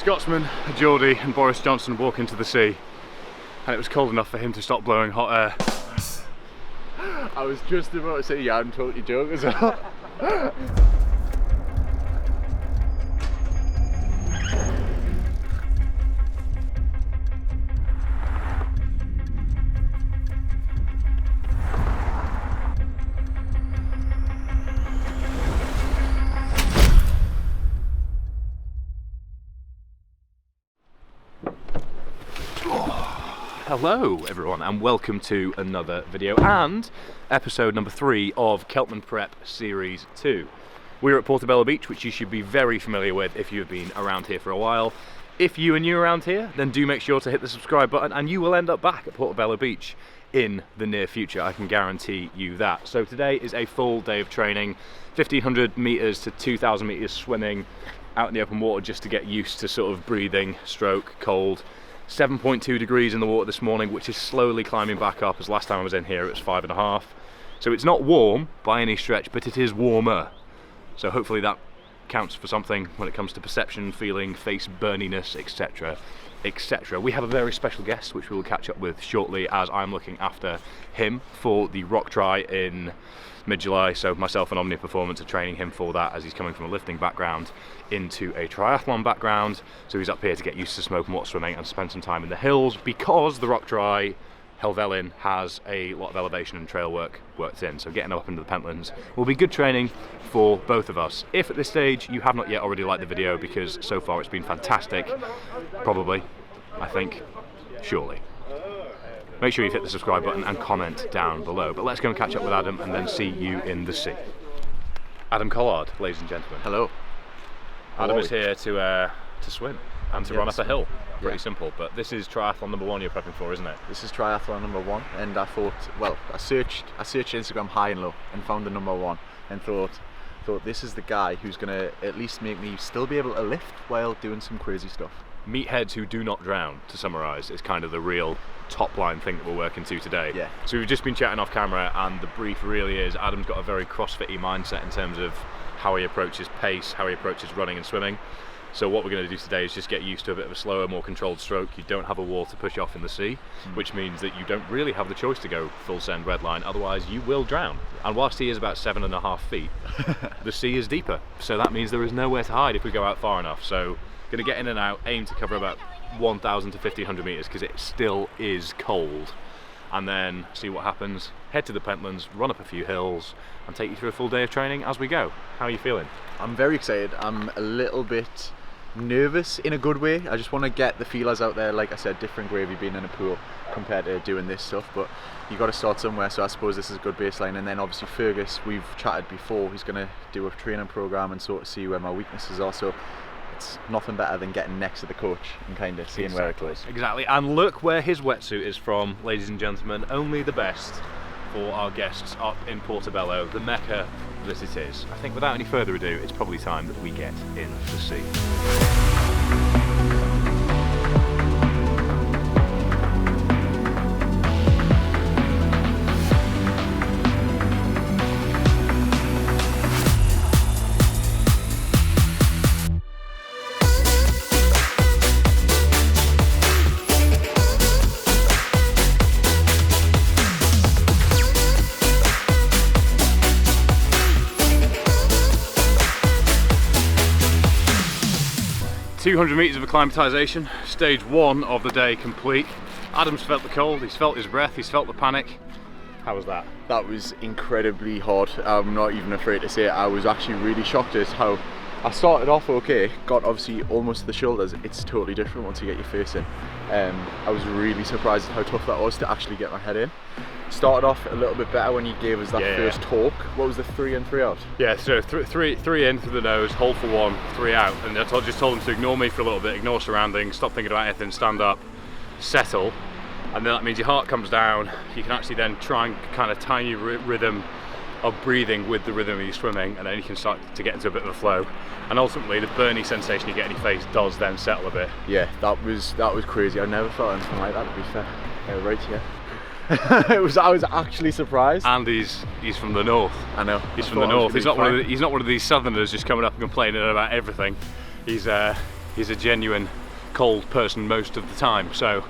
Scotsman, a Geordie and Boris Johnson walk into the sea, and it was cold enough for him to stop blowing hot air. I was just about to say, yeah, I'm totally joking as well. Hello everyone and welcome to another video and episode number 3 of Celtman Prep Series 2. We're at Portobello Beach, which you should be very familiar with if you've been around here for a while. If you are new around here, then do make sure to hit the subscribe button and you will end up back at Portobello Beach in the near future, I can guarantee you that. So today is a full day of training, 1500 meters to 2000 meters swimming out in the open water just to get used to sort of breathing, stroke, cold. 7.2 degrees in the water this morning, which is slowly climbing back up, as last time I was in here it was 5.5. So it's not warm by any stretch, but it is warmer. So hopefully that counts for something when it comes to perception, feeling, face burniness, etc, etc. We have a very special guest which we will catch up with shortly, as I'm looking after him for the Rock Tri in mid-July. So myself and Omnia Performance are training him for that, as he's coming from a lifting background into a triathlon background. So he's up here to get used to smoke and water swimming and spend some time in the hills, because the Rock Tri Helvellyn has a lot of elevation and trail work worked in. So getting up into the Pentlands will be good training for both of us. If at this stage you have not yet already liked the video, because so far it's been fantastic, probably, I think, surely, make sure you hit the subscribe button and comment down below. But let's go and catch up with Adam and then see you in the sea. Adam Collard, ladies and gentlemen. Hello. Adam is here to swim and to run up a hill. Pretty simple, but this is triathlon number 1 you're prepping for, isn't it? This is triathlon number 1, and I thought, well, I searched Instagram high and low and found the number 1 and thought this is the guy who's gonna at least make me still be able to lift while doing some crazy stuff. Meatheads who do not drown, to summarise, is kind of the real top line thing that we're working to today. Yeah. So we've just been chatting off camera, and the brief really is Adam's got a very CrossFit-y mindset in terms of how he approaches pace, how he approaches running and swimming. So what we're going to do today is just get used to a bit of a slower, more controlled stroke. You don't have a wall to push off in the sea, which means that you don't really have the choice to go full send red line, otherwise you will drown. And whilst he is about 7.5 feet, the sea is deeper. So that means there is nowhere to hide if we go out far enough. So going to get in and out, aim to cover about 1,000 to 1,500 meters, because it still is cold. And then see what happens, head to the Pentlands, run up a few hills, and take you through a full day of training as we go. How are you feeling? I'm very excited. I'm a little bit nervous in a good way. I just want to get the feelers out there. Like I said, different gravy being in a pool compared to doing this stuff, but you got to start somewhere, so I suppose this is a good baseline. And then obviously Fergus, we've chatted before, he's going to do a training program and sort of see where my weaknesses are, so it's nothing better than getting next to the coach and kind of seeing where it goes. Exactly, and look where his wetsuit is from, ladies and gentlemen. Only the best for our guests up in Portobello, the mecca that it is. I think without any further ado, it's probably time that we get in the sea. 200 meters of acclimatization, stage 1 of the day complete. Adam's felt the cold, he's felt his breath, he's felt the panic. How was that? That was incredibly hard. I'm not even afraid to say it. I was actually really shocked at how I started off okay, got obviously almost to the shoulders. It's totally different once you get your face in. I was really surprised at how tough that was to actually get my head in. Started off a little bit better when you gave us that first talk. What was the 3 in, 3 out? Yeah, so three in through the nose, hold for 1, 3 out. And I just told them to ignore me for a little bit, ignore surroundings, stop thinking about anything, stand up, settle. And then that means your heart comes down. You can actually then try and kind of time your rhythm of breathing with the rhythm of your swimming, and then you can start to get into a bit of a flow. And ultimately the burny sensation you get in your face does then settle a bit. Yeah, that was crazy. I never felt anything like that, to be fair. Right here. I was actually surprised. And he's from the north. I know. He's from the north. He's not one of these southerners just coming up and complaining about everything. He's he's a genuine cold person most of the time, so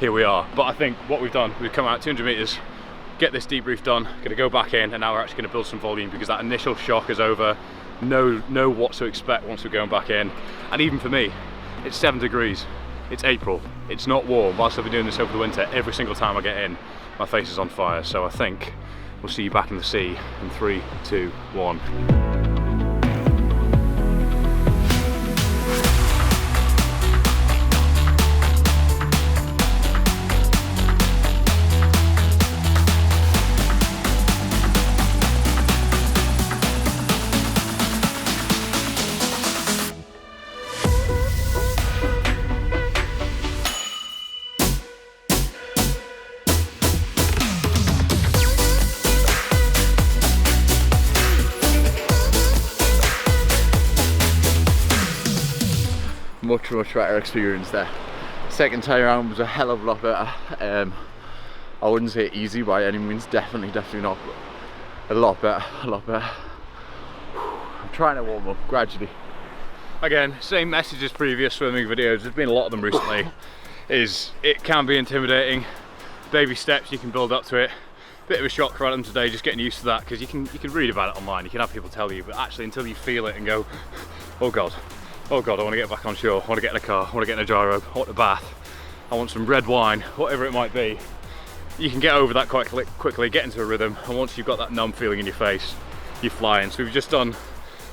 here we are. But I think what we've done, we've come out 200 meters, get this debrief done, gonna go back in, and now we're actually gonna build some volume because that initial shock is over. Know what to expect once we're going back in. And even for me, it's 7 degrees, it's April, it's not warm. Whilst I've been doing this over the winter, every single time I get in, my face is on fire. So I think we'll see you back in the sea in 3, 2, 1. Much better experience there. Second time around was a hell of a lot better. I wouldn't say easy by any means, definitely not, but a lot better. I'm trying to warm up gradually. Again, same message as previous swimming videos, there's been a lot of them recently, is it can be intimidating. Baby steps, you can build up to it. Bit of a shock for Adam today, just getting used to that, because you can read about it online, you can have people tell you, but actually until you feel it and go, oh god, I want to get back on shore, I want to get in a car, I want to get in a dry robe, I want a bath, I want some red wine, whatever it might be. You can get over that quite quickly, get into a rhythm, and once you've got that numb feeling in your face, you're flying. So we've just done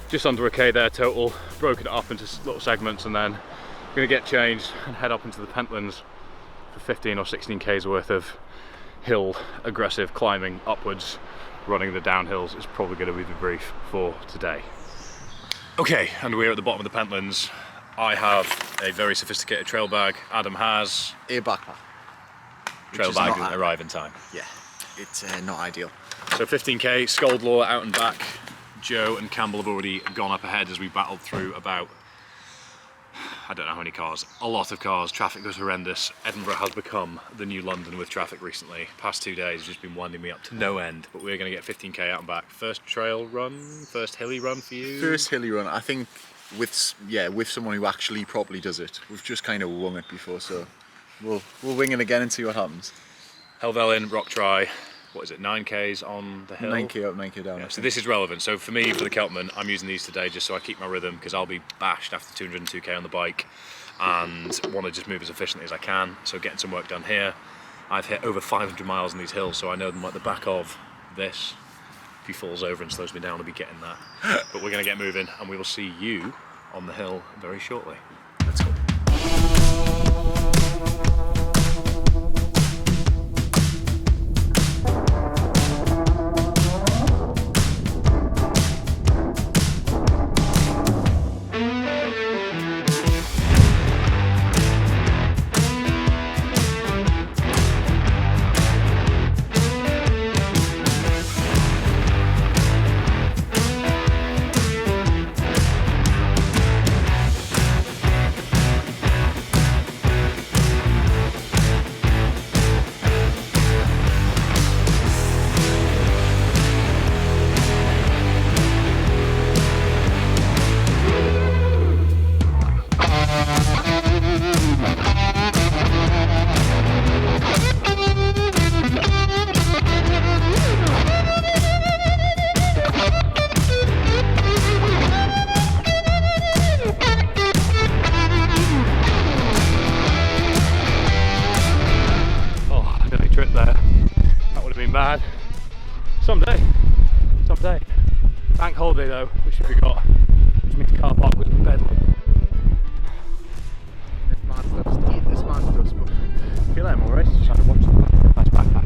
just under a K there total, broken it up into little segments, and then we're going to get changed and head up into the Pentlands for 15 or 16 Ks worth of hill, aggressive climbing upwards. Running the downhills is probably going to be the brief for today. Okay, and we're at the bottom of the Pentlands. I have a very sophisticated trail bag. Adam has A backpack. trail bag doesn't arrive in time. Yeah, it's not ideal. So 15k, Scoldlaw out and back. Joe and Campbell have already gone up ahead as we battled through about, I don't know how many cars, a lot of cars. Traffic was horrendous. Edinburgh has become the new London with traffic recently. Past 2 days has just been winding me up to no end, but we're going to get 15k out and back. First trail run, first hilly run for you? First hilly run, I think with someone who actually properly does it. We've just kind of wung it before, so we'll wing it again and see what happens. Helvellyn, Rock Try, what is it, 9k's on the hill? 9k up, 9k down. Yeah, so this is relevant. So for me, for the Celtman, I'm using these today just so I keep my rhythm, because I'll be bashed after 202k on the bike and want to just move as efficiently as I can. So getting some work done here. I've hit over 500 miles on these hills, so I know them like the back of this. If he falls over and slows me down, I'll be getting that. But we're going to get moving, and we will see you on the hill very shortly. Let's go. Bad. Someday. Bank holiday though, which we forgot, which means car park was bedlam. This man's dust, but I feel like I'm alright. Just trying to watch Nice backpack,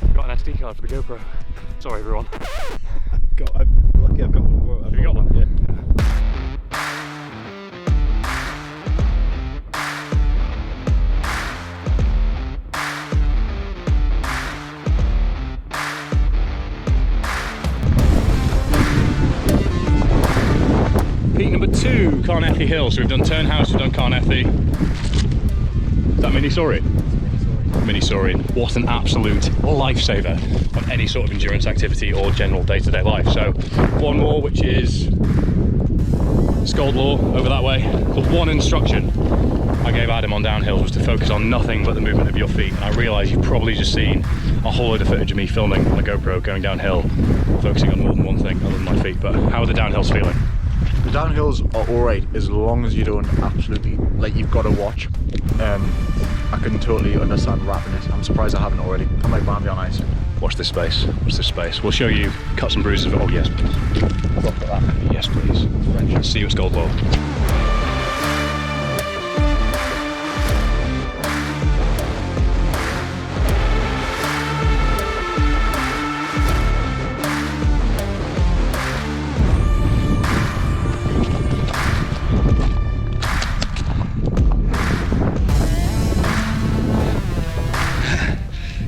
I've got an SD card for the GoPro. Sorry everyone. I'm lucky I've got one. Have you got one? Yeah. Peak number 2, Carnethy Hill. So we've done Turnhouse, we've done Carnethy. Is that Mini Soaring? Mini Soaring. What an absolute lifesaver on any sort of endurance activity or general day-to-day life. So one more, which is Scold Law over that way. The one instruction I gave Adam on downhills was to focus on nothing but the movement of your feet, and I realise you've probably just seen a whole load of footage of me filming on a GoPro going downhill, focusing on more than one thing other than my feet. But how are the downhills feeling? The downhills are alright as long as you don't absolutely, like, you've got to watch. I can totally understand wrapping it. I'm surprised I haven't already. I might be on ice. Watch this space, watch this space. We'll show you cuts and bruises of it. Oh yes, please. Look at that. Yes, please. French. See you at Scold Law.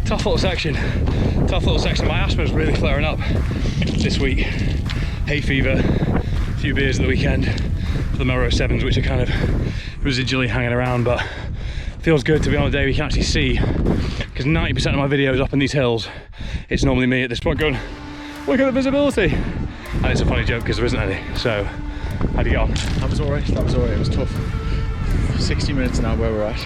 Tough little section. My asthma's really flaring up this week. Hay fever, a few beers at the weekend for the Melrose 7s, which are kind of residually hanging around, but feels good to be on a day we can actually see, because 90% of my videos up in these hills, it's normally me at this point going, look at the visibility, and it's a funny joke because there isn't any. So how'd you get on? That was alright, it was tough. 60 minutes now where we're at,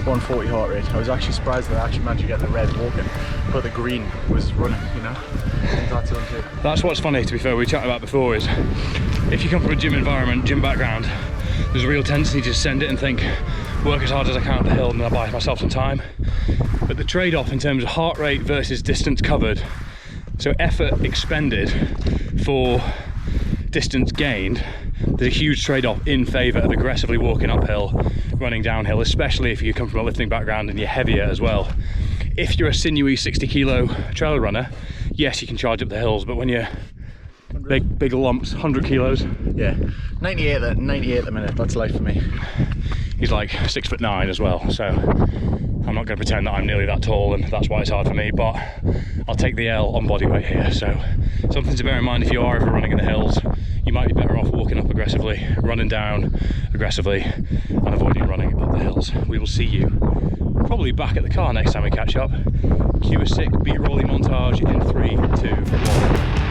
140 heart rate. I was actually surprised that I actually managed to get the red walking, but the green was running, you know. That's on too. That's what's funny, to be fair, we chatted about before, is if you come from a gym environment, gym background, there's a real tendency to just send it and think, work as hard as I can up the hill and then I'll buy myself some time. But the trade-off in terms of heart rate versus distance covered, so effort expended for distance gained, there's a huge trade-off in favour of aggressively walking uphill, running downhill, especially if you come from a lifting background and you're heavier as well. If you're a sinewy 60 kilo trail runner, yes, you can charge up the hills, but when you're big lumps, 100 kilos. Yeah, 98 at the minute, that's life for me. He's like 6'9" as well, so I'm not going to pretend that I'm nearly that tall and that's why it's hard for me, but I'll take the L on body weight here. So something to bear in mind if you are ever running in the hills, you might be better off walking up aggressively, running down aggressively, and avoiding running up the hills. We will see you probably back at the car next time we catch up. Cue a sick B-rolly montage in 3, 2, 1.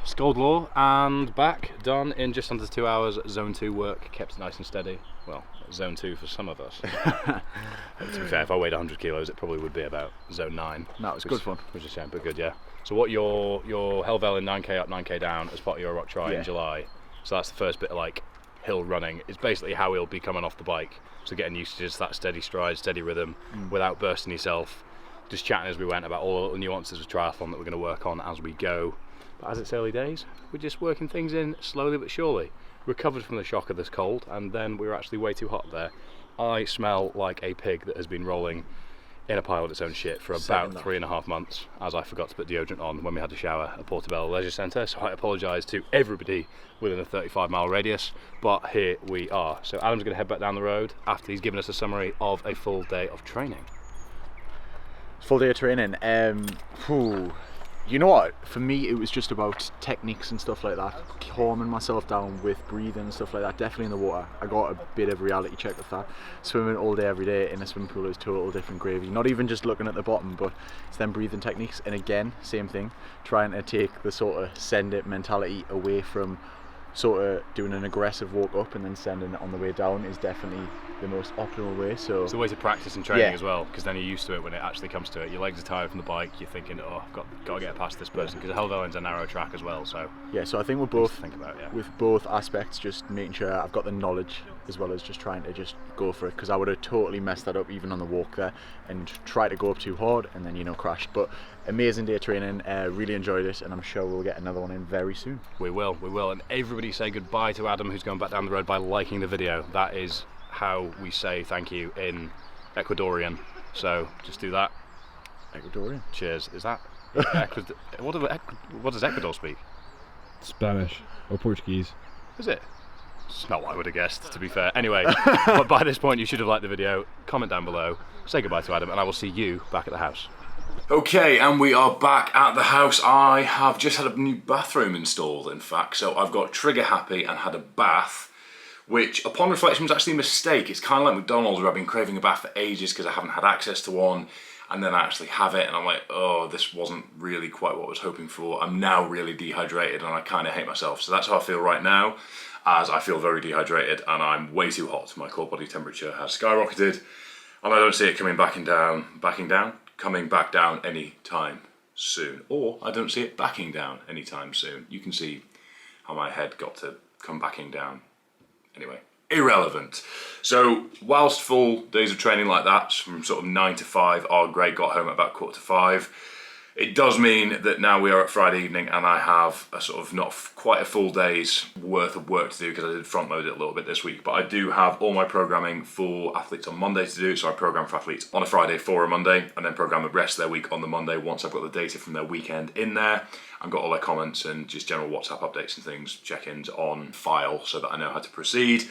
Scold Law and back, done in just under 2 hours. Zone 2 work, kept nice and steady. Well, zone 2 for some of us. To be fair, if I weighed 100 kilos, it probably would be about zone 9. No, it's good fun. Which is a shame, but good, yeah. So what your Helvellyn 9k up, 9k down as part of your rock try in July. So that's the first bit of like hill running. It's basically how he'll be coming off the bike. So getting used to just that steady stride, steady rhythm, without bursting yourself. Just chatting as we went about all the nuances of triathlon that we're going to work on as we go. But as it's early days, we're just working things in slowly but surely. Recovered from the shock of this cold, and then we were actually way too hot there. I smell like a pig that has been rolling in a pile of its own shit for about 3.5 months, as I forgot to put deodorant on when we had to shower at Portobello Leisure Centre. So I apologise to everybody within a 35-mile radius, but here we are. So Adam's going to head back down the road after he's given us a summary of a full day of training. Full day of training. You know what? For me, it was just about techniques and stuff like that. Calming myself down with breathing and stuff like that. Definitely in the water. I got a bit of reality check with that. Swimming all day, every day in a swimming pool is total different gravy. Not even just looking at the bottom, but it's them breathing techniques. And again, same thing. Trying to take the sort of send it mentality away from sort of doing an aggressive walk up and then sending it on the way down is definitely the most optimal way. So it's a way to practice and training as well, because then you're used to it when it actually comes to it. Your legs are tired from the bike, you're thinking, oh, I've got to get past this person, because the Helvelin's a narrow track as well. So yeah, so I think we're both think about, with both aspects, just making sure I've got the knowledge as well as just trying to just go for it, because I would have totally messed that up even on the walk there and tried to go up too hard and then, you know, crashed. But amazing day of training, really enjoyed it, and I'm sure we'll get another one in very soon. We will, and everybody say goodbye to Adam, who's going back down the road, by liking the video. That is how we say thank you in Ecuadorian, so just do that. Ecuadorian? Cheers. Is that what does Ecuador speak? Spanish or Portuguese. Is it? It's not what I would have guessed, to be fair. Anyway, but by this point you should have liked the video. Comment down below, say goodbye to Adam, and I will see you back at the house. Okay, and we are back at the house. I have just had a new bathroom installed, in fact, so I've got trigger happy and had a bath, which upon reflection was actually a mistake. It's kind of like McDonald's, where I've been craving a bath for ages because I haven't had access to one, and then I actually have it and I'm like, oh, this wasn't really quite what I was hoping for. I'm now really dehydrated and I kind of hate myself. So that's how I feel right now, as I feel very dehydrated and I'm way too hot. My core body temperature has skyrocketed and I don't see it coming back down anytime soon. Or I don't see it backing down anytime soon. You can see how my head got to come backing down. Anyway, irrelevant. So whilst full days of training like that, from sort of 9 to 5 are great, got home at about 4:45. It does mean that now we are at Friday evening and I have a sort of not quite a full day's worth of work to do, because I did front load it a little bit this week, but I do have all my programming for athletes on Monday to do. So I program for athletes on a Friday for a Monday, and then program the rest of their week on the Monday once I've got the data from their weekend in there. I've got all their comments and just general WhatsApp updates and things, check-ins on file so that I know how to proceed.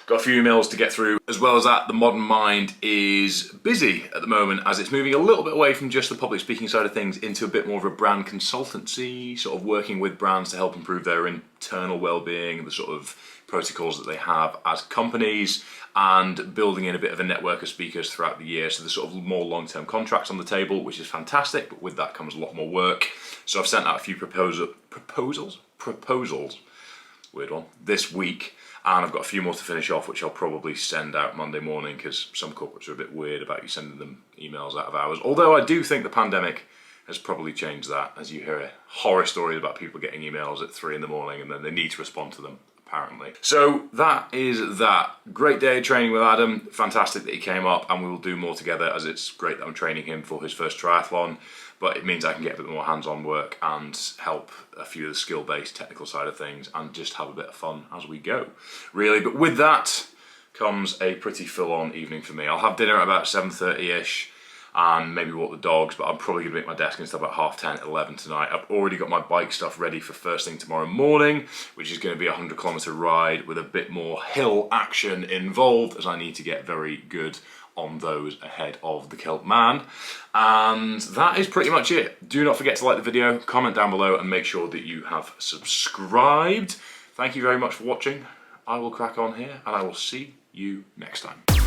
Got a few emails to get through. As well as that, the modern mind is busy at the moment, as it's moving a little bit away from just the public speaking side of things into a bit more of a brand consultancy, sort of working with brands to help improve their internal well-being and the sort of protocols that they have as companies, and building in a bit of a network of speakers throughout the year. So there's sort of more long-term contracts on the table, which is fantastic, but with that comes a lot more work. So I've sent out a few proposals, weird one, this week. And I've got a few more to finish off, which I'll probably send out Monday morning, because some corporates are a bit weird about you sending them emails out of hours. Although I do think the pandemic has probably changed that, as you hear horror stories about people getting emails at 3 in the morning and then they need to respond to them, apparently. So that is that. Great day of training with Adam. Fantastic that he came up, and we will do more together, as it's great that I'm training him for his first triathlon. But it means I can get a bit more hands-on work and help a few of the skill-based technical side of things and just have a bit of fun as we go, really. But with that comes a pretty full-on evening for me. I'll have dinner at about 7:30ish and maybe walk the dogs, but I'm probably going to make my desk and stuff about 10:30, 11 tonight. I've already got my bike stuff ready for first thing tomorrow morning, which is going to be a 100-kilometre ride with a bit more hill action involved, as I need to get very good on those ahead of the Celtman. And that is pretty much it. Do not forget to like the video, comment down below, and make sure that you have subscribed. Thank you very much for watching. I will crack on here, and I will see you next time.